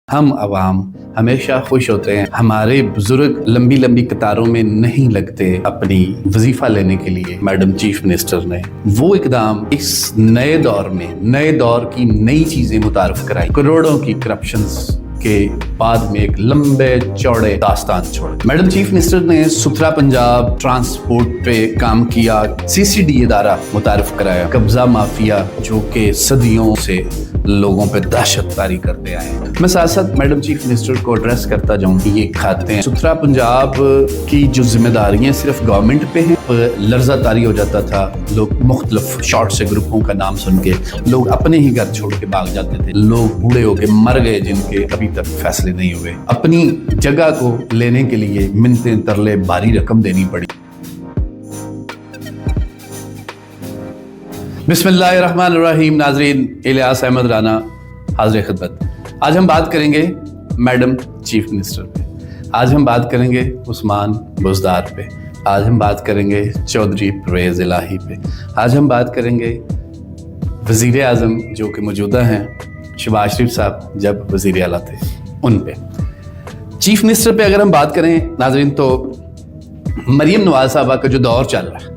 हम अवाम हमेशा खुश होते हैं। हमारे बुजुर्ग लंबी लंबी कतारों में नहीं लगते अपनी वजीफा लेने के लिए। मैडम चीफ मिनिस्टर ने वो इकदाम इस नए दौर में नए दौर की नई चीजें मुतारफ कराई। करोड़ों की करप्शंस के बाद में एक लंबे चौड़े दास्तान छोड़। मैडम चीफ मिनिस्टर ने सुथरा पंजाब ट्रांसपोर्ट पे काम किया। CCD इदारा मुतारफ कराया। कब्जा माफिया जो कि सदियों से लोगों पे दहशत तारी करते आए हैं। मैं साथ साथ मैडम चीफ मिनिस्टर को एड्रेस करता जाऊं कि ये खाते हैं सुथरा पंजाब की जो जिम्मेदारियां सिर्फ गवर्नमेंट पे हैं। लर्जा तारी हो जाता था, लोग मुख्तलिफ शॉर्ट से ग्रुपों का नाम सुन के लोग अपने ही घर छोड़ के भाग जाते थे। लोग बूढ़े होके मर गए जिनके अभी तक फैसले नहीं हुए। अपनी जगह को लेने के लिए मिन्नतें तरले भारी रकम देनी पड़ी। बिस्मिल्लाहिर्रहमानिर्रहीम। नाजरीन, इलियास अहमद राना हाज़िर खिदमत। आज हम बात करेंगे मैडम चीफ मिनिस्टर पे। आज हम बात करेंगे उस्मान बुज़दार पे। आज हम बात करेंगे चौधरी परवेज़ इलाही पे। आज हम बात करेंगे वज़ीर आज़म जो कि मौजूदा हैं, शहबाज शरीफ साहब जब वज़ीर आला थे, उन पे। चीफ मिनिस्टर पे अगर हम बात करें नाजरीन, तो मरीम नवाज साहबा का जो दौर चल रहा है,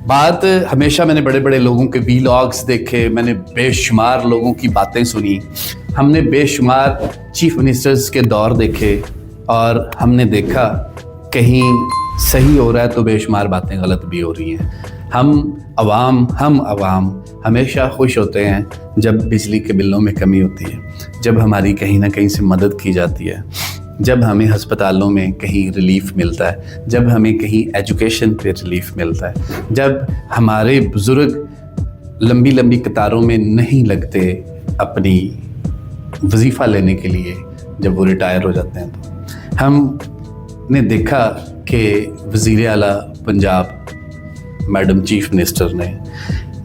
बात हमेशा मैंने बड़े बड़े लोगों के वीलॉग्स देखे, मैंने बेशुमार लोगों की बातें सुनी, हमने बेशुमार चीफ मिनिस्टर्स के दौर देखे और हमने देखा कहीं सही हो रहा है तो बेशुमार बातें गलत भी हो रही हैं। हम अवाम हमेशा खुश होते हैं जब बिजली के बिलों में कमी होती है, जब हमारी कहीं ना कहीं से मदद की जाती है, जब हमें हस्पतालों में कहीं रिलीफ मिलता है, जब हमें कहीं एजुकेशन पे रिलीफ मिलता है, जब हमारे बुजुर्ग लंबी लंबी कतारों में नहीं लगते अपनी वजीफ़ा लेने के लिए जब वो रिटायर हो जाते हैं। तो हमने देखा कि वज़ीर आला पंजाब मैडम चीफ मिनिस्टर ने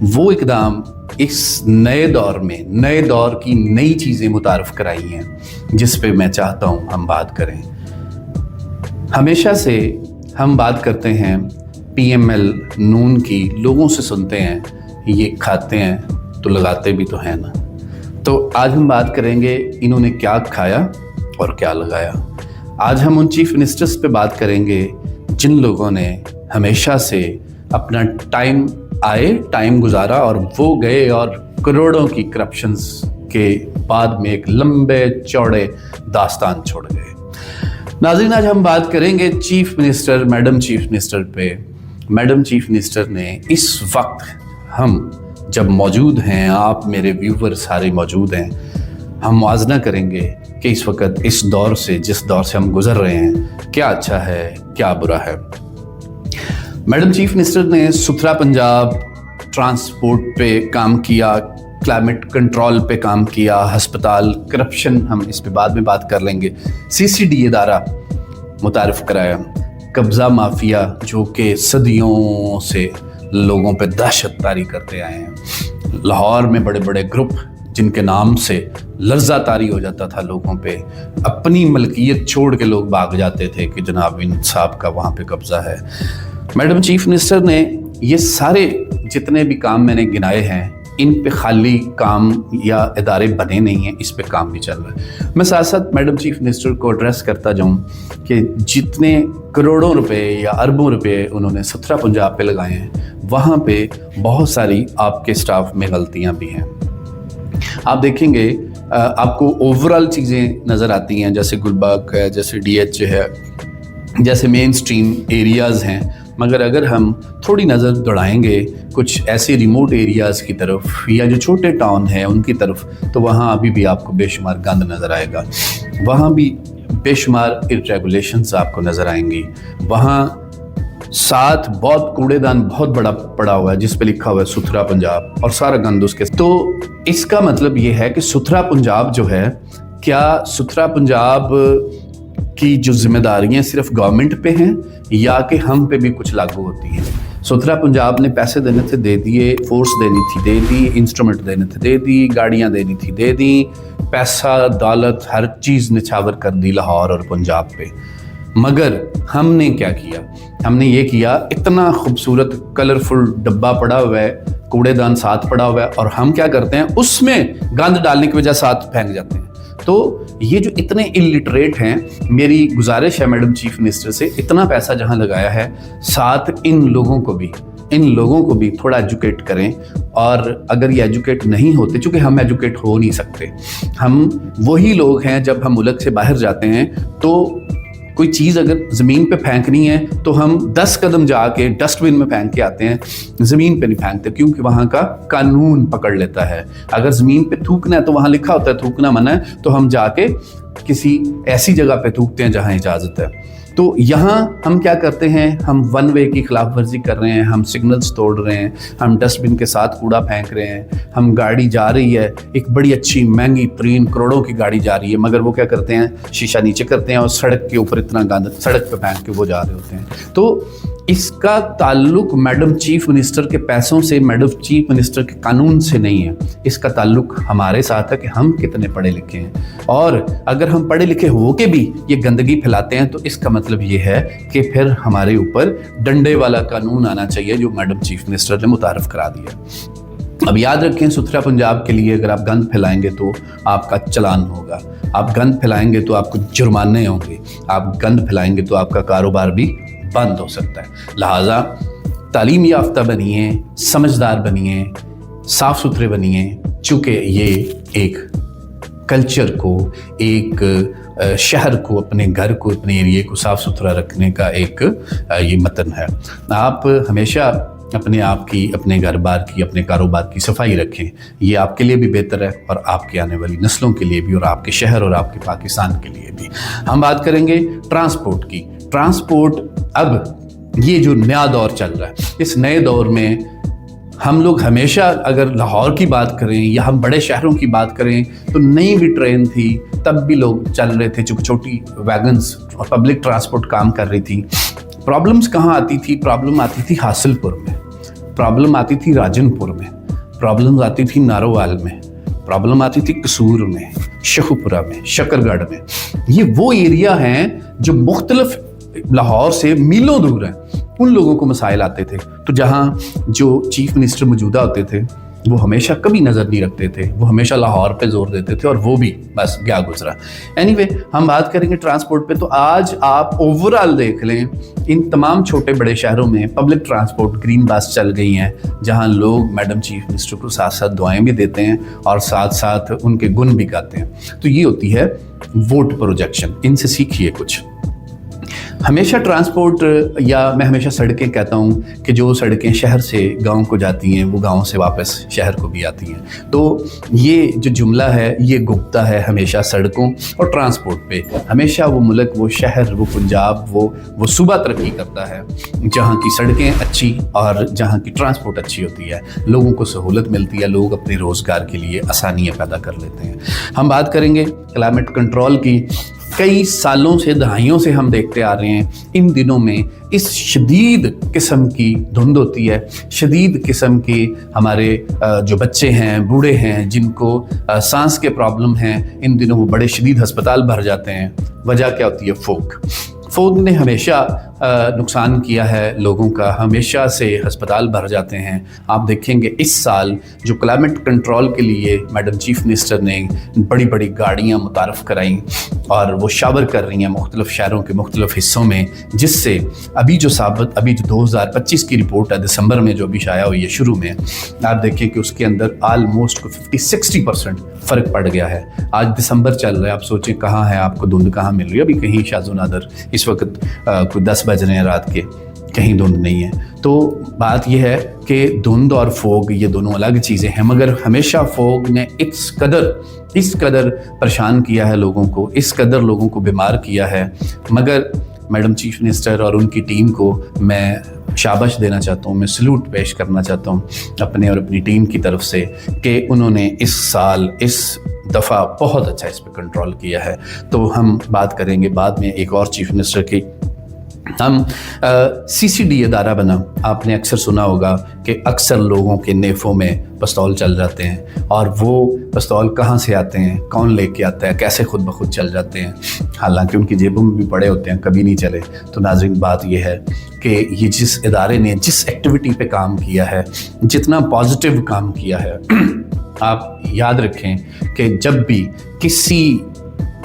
वो इकदाम इस नए दौर में नए दौर की नई चीज़ें मुतारफ कराई हैं जिस पे मैं चाहता हूँ हम बात करें। हमेशा से हम बात करते हैं PML नून की, लोगों से सुनते हैं ये खाते हैं तो लगाते भी तो हैं ना। तो आज हम बात करेंगे इन्होंने क्या खाया और क्या लगाया। आज हम उन चीफ मिनिस्टर्स पे बात करेंगे जिन लोगों ने हमेशा से अपना टाइम आए, टाइम गुजारा और वो गए और करोड़ों की करप्शंस के बाद में एक लंबे चौड़े दास्तान छोड़ गए। नाज़रीन, आज हम बात करेंगे chief minister madam chief minister पे। मैडम चीफ मिनिस्टर ने इस वक्त हम जब मौजूद हैं, आप मेरे व्यूवर सारे मौजूद हैं, हम मुआवजा करेंगे कि इस वक्त इस दौर से, जिस दौर से हम गुजर रहे हैं, क्या अच्छा है क्या बुरा है। मैडम चीफ मिनिस्टर ने सुथरा पंजाब ट्रांसपोर्ट पे काम किया, क्लाइमेट कंट्रोल पे काम किया, हस्पताल करप्शन हम इस पे बाद में बात कर लेंगे, CCD इदारा मुतारफ कराया। कब्जा माफिया जो कि सदियों से लोगों पे दहशत तारी करते आए हैं। लाहौर में बड़े बड़े ग्रुप जिनके नाम से लर्जा तारी हो जाता था लोगों पे, अपनी मलकियत छोड़ के लोग भाग जाते थे कि जनाब इन साहब का वहाँ पे कब्जा है। मैडम चीफ मिनिस्टर ने ये सारे जितने भी काम मैंने गिनाए हैं, इन पे खाली काम या इदारे बने नहीं हैं, इस पे काम भी चल रहा है। मैं साथ साथ मैडम चीफ मिनिस्टर को एड्रेस करता जाऊं कि जितने करोड़ों रुपए या अरबों रुपए उन्होंने सुथरा पंजाब पे लगाए हैं, वहाँ पे बहुत सारी आपके स्टाफ में गलतियाँ भी हैं। आप देखेंगे आपको ओवरऑल चीज़ें नज़र आती हैं, जैसे गुलबर्ग है, जैसे DH है, जैसे मेन स्ट्रीम एरियाज़ हैं, मगर अगर हम थोड़ी नज़र दौड़ाएंगे कुछ ऐसे रिमोट एरियाज़ की तरफ या जो छोटे टाउन हैं उनकी तरफ, तो वहाँ अभी भी आपको बेशुमार गंद नज़र आएगा, वहाँ भी बेशुमार इरेगुलेशंस आपको नज़र आएंगी। वहाँ साथ बहुत कूड़ेदान बहुत बड़ा पड़ा हुआ है जिस पे लिखा हुआ है सुथरा पंजाब, और सारा गंद उसके। तो इसका मतलब ये है कि सुथरा पंजाब जो है, क्या सुथरा पंजाब की जो जिम्मेदारियां सिर्फ गवर्नमेंट पे हैं या कि हम पे भी कुछ लागू होती हैं। सुथरा पंजाब ने पैसे देने थे दे दिए, फोर्स देनी थी दे दी, इंस्ट्रूमेंट देने थे दे दी, गाड़ियां देनी थी दे दी, पैसा दौलत हर चीज़ निछावर कर दी लाहौर और पंजाब पे। मगर हमने क्या किया? हमने ये किया, इतना खूबसूरत कलरफुल डब्बा पड़ा हुआ है, कूड़ेदान साथ पड़ा हुआ है, और हम क्या करते हैं उसमें गंद डालने की वजह साथ फेंक जाते हैं। تو یہ جو اتنے الٹریٹ ہیں، میری گزارش ہے میڈم چیف منسٹر سے، اتنا پیسہ جہاں لگایا ہے، ساتھ ان لوگوں کو بھی تھوڑا ایجوکیٹ کریں. اور اگر یہ ایجوکیٹ نہیں ہوتے، چونکہ ہم ایجوکیٹ ہو نہیں سکتے، ہم وہی لوگ ہیں جب ہم ملک سے باہر جاتے ہیں تو کوئی چیز اگر زمین پہ پھینکنی ہے تو ہم 10 قدم جا کے ڈسٹ بن میں پھینک کے آتے ہیں، زمین پہ نہیں پھینکتے، کیونکہ وہاں کا قانون پکڑ لیتا ہے. اگر زمین پہ تھوکنا ہے تو وہاں لکھا ہوتا ہے تھوکنا منع ہے، تو ہم جا کے کسی ایسی جگہ پہ تھوکتے ہیں جہاں اجازت ہے. تو یہاں ہم کیا کرتے ہیں، ہم ون وے کی خلاف ورزی کر رہے ہیں، ہم سگنلز توڑ رہے ہیں، ہم ڈسٹ بن کے ساتھ کوڑا پھینک رہے ہیں، ہم گاڑی جا رہی ہے، ایک بڑی اچھی مہنگی ترین کروڑوں کی گاڑی جا رہی ہے، مگر وہ کیا کرتے ہیں، شیشہ نیچے کرتے ہیں اور سڑک کے اوپر اتنا گند سڑک پہ پھینک کے وہ جا رہے ہوتے ہیں. تو اس کا تعلق میڈم چیف منسٹر کے پیسوں سے، میڈم چیف منسٹر کے قانون سے نہیں ہے، اس کا تعلق ہمارے ساتھ ہے کہ ہم کتنے پڑھے لکھے ہیں. اور اگر ہم پڑھے لکھے ہو کے بھی یہ گندگی پھیلاتے ہیں تو اس کا مطلب یہ ہے کہ پھر ہمارے اوپر ڈنڈے والا قانون آنا چاہیے جو میڈم چیف منسٹر نے متعارف کرا دیا. اب یاد رکھیں، ستھرا پنجاب کے لیے اگر آپ گند پھیلائیں گے تو آپ کا چلان ہوگا، آپ گند پھیلائیں گے تو آپ کو جرمانے ہوں گے، آپ گند پھیلائیں گے تو آپ کا کاروبار بھی بند ہو سکتا ہے. لہٰذا تعلیم یافتہ بنیے، سمجھدار بنیے، صاف ستھرے بنیے، چونکہ یہ ایک کلچر کو، ایک شہر کو، اپنے گھر کو، اپنے ایریے کو صاف ستھرا رکھنے کا ایک یہ متن ہے. آپ ہمیشہ اپنے آپ کی، اپنے گھر بار کی، اپنے کاروبار کی صفائی رکھیں. یہ آپ کے لیے بھی بہتر ہے اور آپ کے آنے والی نسلوں کے لیے بھی، اور آپ کے شہر اور آپ کے پاکستان کے لیے بھی. ہم بات کریں گے ٹرانسپورٹ کی. ٹرانسپورٹ اب یہ جو نیا دور چل رہا ہے، اس نئے دور میں ہم لوگ ہمیشہ اگر لاہور کی بات کریں یا ہم بڑے شہروں کی بات کریں تو نئی بھی ٹرین تھی تب بھی لوگ چل رہے تھے، چونکہ چھوٹی ویگنز اور پبلک ٹرانسپورٹ کام کر رہی تھی. پرابلمز کہاں آتی تھی؟ پرابلم آتی تھی حاصل پور میں، پرابلم آتی تھی راجن پور میں، پرابلم آتی تھی نارووال میں، پرابلم آتی تھی قصور میں، شیخوپورہ میں، شکر گڑھ میں. یہ وہ ایریا ہیں جو مختلف لاہور سے میلوں دور ہیں، ان لوگوں کو مسائل آتے تھے. تو جہاں جو چیف منسٹر موجودہ ہوتے تھے وہ ہمیشہ کبھی نظر نہیں رکھتے تھے، وہ ہمیشہ لاہور پہ زور دیتے تھے، اور وہ بھی بس گیا گزرا. اینی وے ہم بات کریں گے ٹرانسپورٹ پہ. تو آج آپ اوورآل دیکھ لیں، ان تمام چھوٹے بڑے شہروں میں پبلک ٹرانسپورٹ گرین بس چل گئی ہیں، جہاں لوگ میڈم چیف منسٹر کو ساتھ ساتھ دعائیں بھی دیتے ہیں اور ساتھ ساتھ ان کے گن بھی گاتے ہیں. تو یہ ہوتی ہے ووٹ پروجیکشن. ان سے سیکھیے کچھ. ہمیشہ ٹرانسپورٹ، یا میں ہمیشہ سڑکیں کہتا ہوں کہ جو سڑکیں شہر سے گاؤں کو جاتی ہیں وہ گاؤں سے واپس شہر کو بھی آتی ہیں. تو یہ جو جملہ ہے یہ گپتا ہے ہمیشہ سڑکوں اور ٹرانسپورٹ پہ. ہمیشہ وہ ملک، وہ شہر، وہ پنجاب، وہ صوبہ ترقی کرتا ہے جہاں کی سڑکیں اچھی اور جہاں کی ٹرانسپورٹ اچھی ہوتی ہے، لوگوں کو سہولت ملتی ہے، لوگ اپنے روزگار کے لیے آسانیاں پیدا کر لیتے ہیں. ہم بات کریں گے کلائمیٹ کنٹرول کی. کئی سالوں سے، دہائیوں سے ہم دیکھتے آ رہے ہیں، ان دنوں میں اس شدید قسم کی دھند ہوتی ہے، شدید قسم کی ہمارے جو بچے ہیں، بوڑھے ہیں، جن کو سانس کے پرابلم ہیں، ان دنوں وہ بڑے شدید ہسپتال بھر جاتے ہیں. وجہ کیا ہوتی ہے؟ فوگ نے ہمیشہ نقصان کیا ہے لوگوں کا، ہمیشہ سے ہسپتال بھر جاتے ہیں. آپ دیکھیں گے اس سال جو کلائمیٹ کنٹرول کے لیے میڈم چیف منسٹر نے بڑی بڑی گاڑیاں متعارف کرائیں اور وہ شاور کر رہی ہیں مختلف شہروں کے مختلف حصوں میں، جس سے ابھی جو 2025 کی رپورٹ ہے دسمبر میں جو ابھی شائع ہوئی ہے شروع میں، آپ دیکھیں کہ اس کے اندر آلموسٹ 50-60% فرق پڑ گیا ہے. آج دسمبر چل رہا ہے، آپ سوچیں کہاں ہے آپ کو دھند کہاں مل رہی ہے؟ ابھی کہیں شاذ و نادر اس وقت کوئی 10 بج رہے ہیں رات کے، کہیں دھند نہیں ہے. تو بات یہ ہے کہ دھند اور فوگ یہ دونوں الگ چیزیں ہیں، مگر ہمیشہ فوگ نے اس قدر پریشان کیا ہے لوگوں کو، اس قدر لوگوں کو بیمار کیا ہے. مگر میڈم چیف منسٹر اور ان کی ٹیم کو میں شاباش دینا چاہتا ہوں، میں سلوٹ پیش کرنا چاہتا ہوں اپنے اور اپنی ٹیم کی طرف سے کہ انہوں نے اس سال، اس دفعہ بہت اچھا اس پہ کنٹرول کیا ہے. تو ہم بات کریں گے بعد میں ایک اور چیف منسٹر کی. ہم CCD ادارہ بنا. آپ نے اکثر سنا ہوگا کہ اکثر لوگوں کے نیفوں میں پستول چل جاتے ہیں، اور وہ پستول کہاں سے آتے ہیں، کون لے کے آتا ہے، کیسے خود بخود چل جاتے ہیں، حالانکہ ان کی جیبوں میں بھی پڑے ہوتے ہیں، کبھی نہیں چلے. تو ناظرین بات یہ ہے کہ یہ جس ادارے نے جس ایکٹیویٹی پہ کام کیا ہے، جتنا پازیٹیو کام کیا ہے، آپ یاد رکھیں کہ جب بھی کسی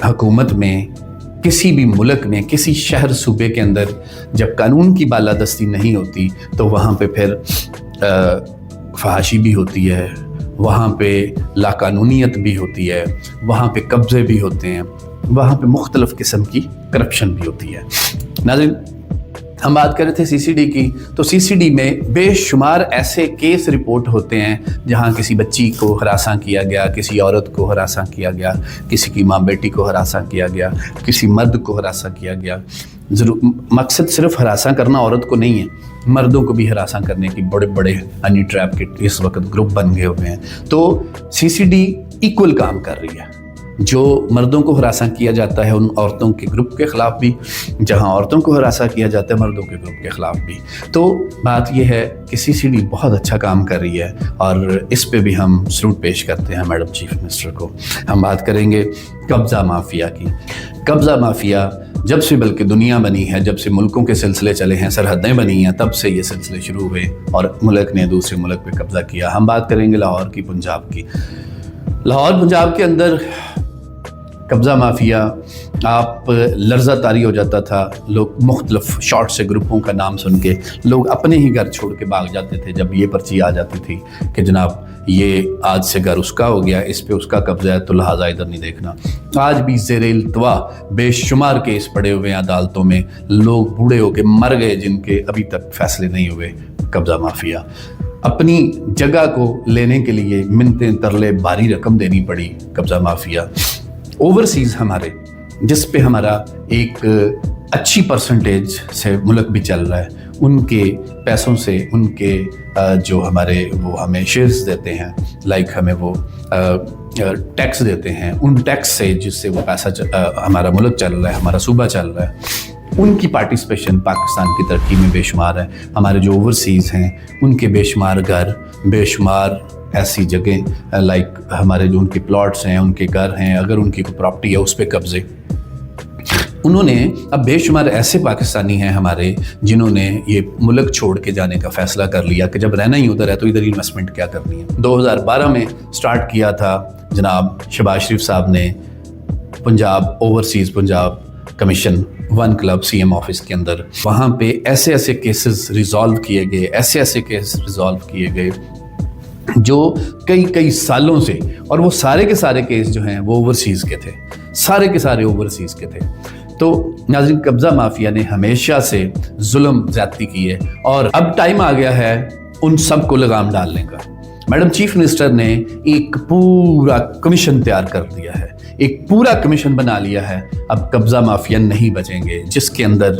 हुकूमत में, किसी भी मुल्क में, किसी शहर सूबे के अंदर जब कानून की बालादस्ती नहीं होती तो वहाँ पे फिर फहाशी भी होती है, वहाँ पे लाकानूनियत भी होती है, वहाँ पे कब्ज़े भी होते हैं, वहाँ पे मुख्तलिफ़ किस्म की करप्शन भी होती है। नाज़रीन, हम बात कर रहे थे सीसीडी की, तो सीसीडी में बेशुमार ऐसे केस रिपोर्ट होते हैं जहाँ किसी बच्ची को हरासा किया गया, किसी औरत को हरासा किया गया, किसी की माँ बेटी को हरासा किया गया, किसी मर्द को हरासा किया गया। ज़रूर मकसद सिर्फ हरासा करना औरत को नहीं है, मर्दों को भी हरासा करने की बड़े बड़े हनी ट्रैप के इस वक्त ग्रुप बन गए हुए हैं। तो सीसीडी इक्वल काम कर रही है, जो मर्दों को हरासा किया जाता है उन औरतों के ग्रुप के ख़िलाफ़ भी, जहां औरतों को हरासा किया जाता है मर्दों के ग्रुप के ख़िलाफ़ भी। तो बात यह है कि सीसीडी बहुत अच्छा काम कर रही है और इस पे भी हम सलूट पेश करते हैं मैडम चीफ मिनिस्टर को। हम बात करेंगे कब्ज़ा माफिया की। कब्ज़ा माफिया जब से बल्कि दुनिया बनी है, जब से मुल्कों के सिलसिले चले हैं, सरहदें बनी हैं, तब से ये सिलसिले शुरू हुए और मुल्क ने दूसरे मुल्क पे कब्ज़ा किया। हम बात करेंगे लाहौर की, पंजाब की। लाहौर पंजाब के अंदर कब्ज़ा माफिया, आप लर्ज़ा तारी हो जाता था, लोग मुख्तलिफ शॉर्ट से ग्रुपों का नाम सुन के लोग अपने ही घर छोड़ के भाग जाते थे जब ये पर्ची आ जाती थी कि जनाब ये आज से घर उसका हो गया, इस पे उसका कब्ज़ा है तो लिहाजा इधर नहीं देखना। आज भी ज़ेर इल्तवा बेशुमार केस पड़े हुए हैं अदालतों में, लोग बूढ़े होके मर गए जिनके अभी तक फैसले नहीं हुए। कब्ज़ा माफिया अपनी जगह को लेने के लिए मिन्नतें तरले भारी रकम देनी पड़ी। कब्ज़ा माफिया ओवरसीज़ हमारे, जिस पे हमारा एक अच्छी परसेंटेज से मुल्क भी चल रहा है, उनके पैसों से, उनके जो हमारे वो हमें शेयर्स देते हैं, लाइक हमें वो टैक्स देते हैं, उन टैक्स से जिससे वो पैसा हमारा मुल्क चल रहा है, हमारा सूबा चल रहा है, उनकी पार्टिसिपेशन पाकिस्तान की तरक्की में बेशुमार है। हमारे जो ओवरसीज़ हैं उनके बेशुमार घर, बेशुमार ऐसी जगह, लाइक हमारे जो उनके प्लॉट्स हैं, उनके घर हैं, अगर उनकी कोई प्रॉपर्टी है उस पर कब्ज़े। उन्होंने अब बेशुमार ऐसे पाकिस्तानी हैं हमारे जिन्होंने ये मुल्क छोड़ के जाने का फ़ैसला कर लिया कि जब रहना ही उधर है तो इधर इन्वेस्टमेंट क्या करनी है। 2012 में स्टार्ट किया था जनाब शहबाज शरीफ साहब ने Punjab overseas Punjab commission 1 club CM office के अंदर। वहाँ पे ऐसे ऐसे केसेस रिजॉल्व किए गए, ऐसे ऐसे केस रिजॉल्व किए गए जो कई सालों से, और वो सारे के सारे केस जो हैं वो ओवरसीज़ के थे, सारे के सारे ओवरसीज़ के थे। तो नाज़रीन, कब्ज़ा माफिया ने हमेशा से जुल्म ज़्यादती की है और अब टाइम आ गया है उन सब को लगाम डालने का। मैडम चीफ मिनिस्टर ने एक पूरा कमीशन तैयार कर दिया है, एक पूरा कमीशन बना लिया है। अब कब्ज़ा माफिया नहीं बचेंगे, जिसके अंदर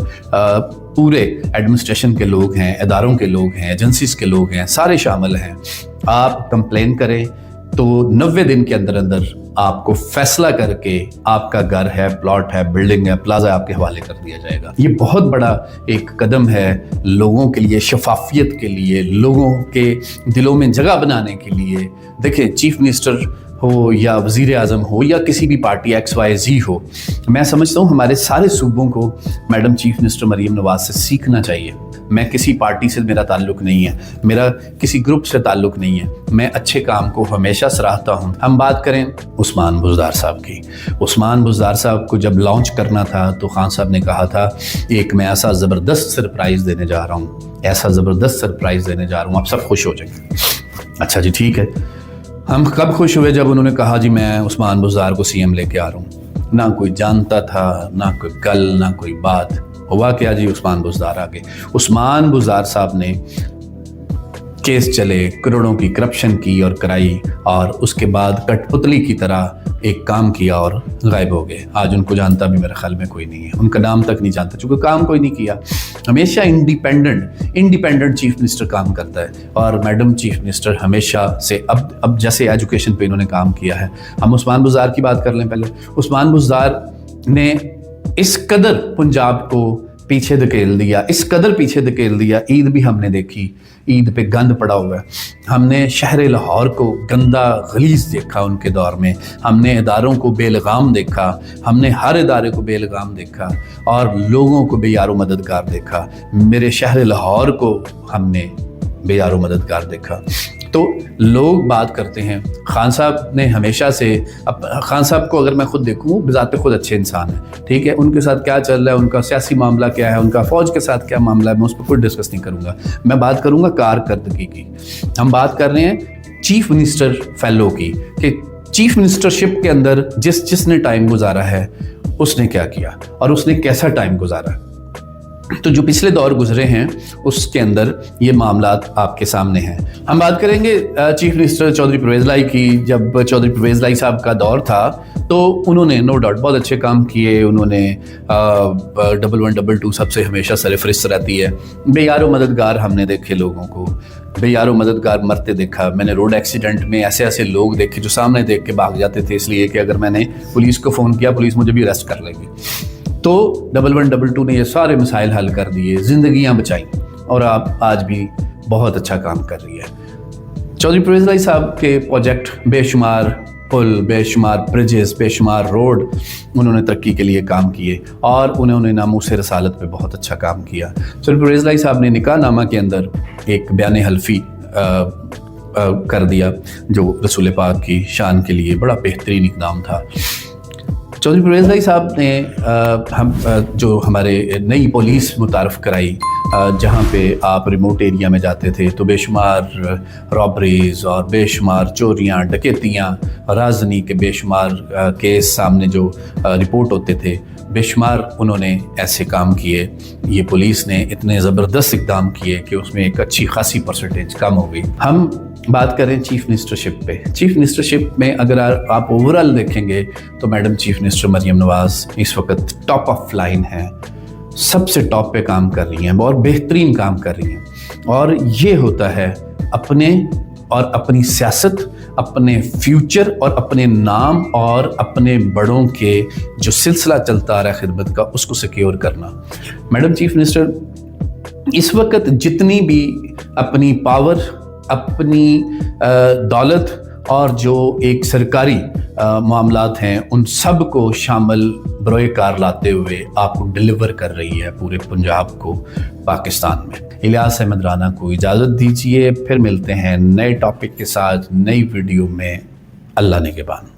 पूरे एडमिनिस्ट्रेशन के लोग हैं, इदारों के लोग हैं, एजेंसीज के लोग हैं, सारे शामिल हैं। आप कंप्लेन करें तो 90 दिन के अंदर अंदर आपको फैसला करके आपका घर है, प्लॉट है, बिल्डिंग है, प्लाजा आपके हवाले कर दिया जाएगा। ये बहुत बड़ा एक कदम है लोगों के लिए, शफाफियत के लिए, लोगों के दिलों में जगह बनाने के लिए। देखिए, चीफ मिनिस्टर हो या वज़ीर आज़म हो या किसी भी पार्टी XYZ हो, मैं समझता हूँ हमारे सारे सूबों को madam chief minister Maryam Nawaz से सीखना चाहिए। मैं किसी पार्टी से मेरा ताल्लुक़ नहीं है, मेरा किसी ग्रुप से ताल्लुक़ नहीं है, मैं अच्छे काम को हमेशा सराहता हूँ। हम बात करें उस्मान बुज़दार साहब की। उस्मान बुज़दार साहब को जब लॉन्च करना था तो खान साहब ने कहा था एक मैं ऐसा ज़बरदस्त सरप्राइज़ देने जा रहा हूँ, ऐसा ज़बरदस्त सरप्राइज़ देने जा रहा हूँ, आप सब खुश हो जाएंगे। अच्छा जी, ठीक है। हम कब खुश हुए? जब उन्होंने कहा जी मैं उस्मान बुज़दार को CM लेके आ रहा हूँ। ना कोई जानता था, ना कोई गल, ना कोई बात। हुआ क्या जी, उस्मान बुज़दार आ गए। उस्मान बुज़दार साहब ने केस चले, करोड़ों की करप्शन की और कराई, और उसके बाद कठपुतली की तरह एक काम किया और गायब हो गए। आज उनको जानता भी मेरे ख्याल में कोई नहीं है, उनका नाम तक नहीं जानता, चूँकि काम कोई नहीं किया। हमेशा इंडिपेंडेंट चीफ मिनिस्टर काम करता है, और मैडम चीफ मिनिस्टर हमेशा से अब जैसे एजुकेशन पे इन्होंने काम किया है। हम उस्मान बुज़दार की बात कर लें पहले। उस्मान बुज़दार ने इस कदर पंजाब को पीछे धकेल दिया, इस कदर पीछे धकेल दिया। ईद भी हमने देखी, ईद पे गंद पड़ा हुआ है। हमने शहर लाहौर को गंदा गलीज़ देखा उनके दौर में, हमने इदारों को बेलगाम देखा, हमने हर इदारे को बेलगाम देखा और लोगों को बेयारो मददगार देखा। मेरे शहर लाहौर को हमने बेयारो मददगार देखा। تو لوگ بات کرتے ہیں خان صاحب نے ہمیشہ سے خان صاحب کو اگر میں خود دیکھوں بذات خود اچھے انسان ہیں، ٹھیک ہے، ان کے ساتھ کیا چل رہا ہے، ان کا سیاسی معاملہ کیا ہے، ان کا فوج کے ساتھ کیا معاملہ ہے، میں اس پہ کوئی ڈسکس نہیں کروں گا، میں بات کروں گا کارکردگی کی۔ ہم بات کر رہے ہیں چیف منسٹر فیلو کی کہ چیف منسٹرشپ کے اندر جس نے ٹائم گزارا ہے اس نے کیا کیا اور اس نے کیسا ٹائم گزارا۔ تو جو پچھلے دور گزرے ہیں اس کے اندر یہ معاملات آپ کے سامنے ہیں۔ ہم بات کریں گے چیف منسٹر چودھری پرویز لائی کی۔ جب چودھری پرویز لائی صاحب کا دور تھا تو انہوں نے نو ڈاؤٹ بہت اچھے کام کیے، انہوں نے 1122 سب سے ہمیشہ سرفہرست رہتی ہے۔ بے یار و مددگار ہم نے دیکھے لوگوں کو، بے یار و مددگار مرتے دیکھا۔ میں نے روڈ ایکسیڈنٹ میں ایسے لوگ دیکھے جو سامنے دیکھ کے بھاگ جاتے تھے اس لیے کہ اگر میں نے پولیس کو فون کیا پولیس مجھے بھی اریسٹ کر لے گی۔ تو 1122 نے یہ سارے مسائل حل کر دیے، زندگیاں بچائیں، اور آپ آج بھی بہت اچھا کام کر رہی ہے۔ چودھری پرویز لائی صاحب کے پروجیکٹ بے شمار پل، بے شمار برجز، بے شمار روڈ انہوں نے ترقی کے لیے کام کیے اور انہوں نے ناموس رسالت پہ بہت اچھا کام کیا۔ چودھری پرویز لائی صاحب نے نکاح نامہ کے اندر ایک بیان حلفی کر دیا جو رسول پاک کی شان کے لیے بڑا بہترین اقدام تھا۔ چودھری پرویز لائی صاحب نے جو ہمارے نئی پولیس متعارف کرائی، جہاں پہ آپ ریموٹ ایریا میں جاتے تھے تو بے شمار رابریز اور بے شمار چوریاں، ڈکیتیاں، رازنی کے بے شمار کیس سامنے جو رپورٹ ہوتے تھے، بے شمار انہوں نے ایسے کام کیے۔ یہ پولیس نے اتنے زبردست اقدام کیے کہ اس میں ایک اچھی خاصی پرسنٹیج کم ہو گئی۔ ہم بات کریں چیف منسٹرشپ پہ۔ چیف منسٹرشپ میں اگر آپ اوورال دیکھیں گے تو madam chief minister Maryam Nawaz اس وقت ٹاپ آف لائن ہیں، سب سے ٹاپ پہ کام کر رہی ہیں، بہت بہترین کام کر رہی ہیں۔ اور یہ ہوتا ہے اپنی سیاست، اپنے فیوچر اور اپنے نام اور اپنے بڑوں کے جو سلسلہ چلتا آ رہا ہے خدمت کا اس کو سیکیور کرنا۔ میڈم چیف منسٹر اس وقت جتنی بھی اپنی پاور، اپنی دولت اور جو ایک سرکاری معاملات ہیں ان سب کو شامل بروئے کار لاتے ہوئے آپ کو ڈیلیور کر رہی ہے پورے پنجاب کو، پاکستان میں۔ الیاس احمد رانا کو اجازت دیجیے، پھر ملتے ہیں نئے ٹاپک کے ساتھ نئی ویڈیو میں۔ اللہ نگہبان۔